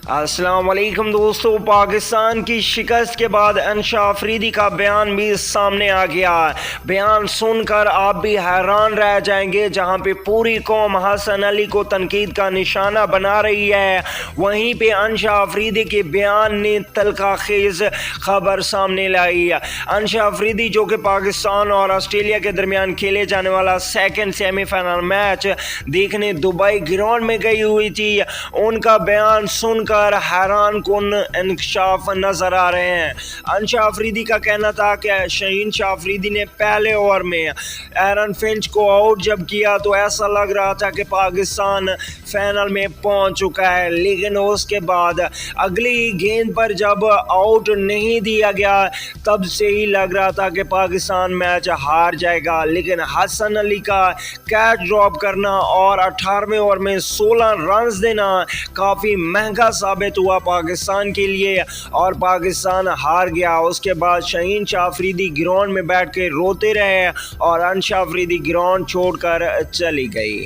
السلام علیکم دوستو، پاکستان کی شکست کے بعد انشا افریدی کا بیان بھی سامنے آ گیا۔ بیان سن کر آپ بھی حیران رہ جائیں گے، جہاں پہ پوری قوم حسن علی کو تنقید کا نشانہ بنا رہی ہے، وہیں پہ انشا افریدی کے بیان نے تلخ خیز خبر سامنے لائی۔ انشا افریدی جو کہ پاکستان اور آسٹریلیا کے درمیان کھیلے جانے والا سیکنڈ سیمی فائنل میچ دیکھنے دبئی گراؤنڈ میں گئی ہوئی تھی، ان کا بیان سن کر حیران کن انکشاف نظر آ رہے ہیں۔ انشا افریدی کا کہنا تھا کہ شہین شاہ افریدی نے پہلے اوور میں ایرن فنچ کو آؤٹ جب کیا تو ایسا لگ رہا تھا کہ پاکستان فائنل میں پہنچ چکا ہے، لیکن اس کے بعد اگلی گیند پر جب آؤٹ نہیں دیا گیا تب سے ہی لگ رہا تھا کہ پاکستان میچ ہار جائے گا، لیکن حسن علی کا کیچ ڈراپ کرنا اور 18ویں اوور میں 16 رنز دینا کافی مہنگا ثابت ہوا پاکستان کے لیے اور پاکستان ہار گیا۔ اس کے بعد شہین شاہ افریدی گراؤنڈ میں بیٹھ کے روتے رہے اور انشا افریدی گراؤنڈ چھوڑ کر چلی گئی۔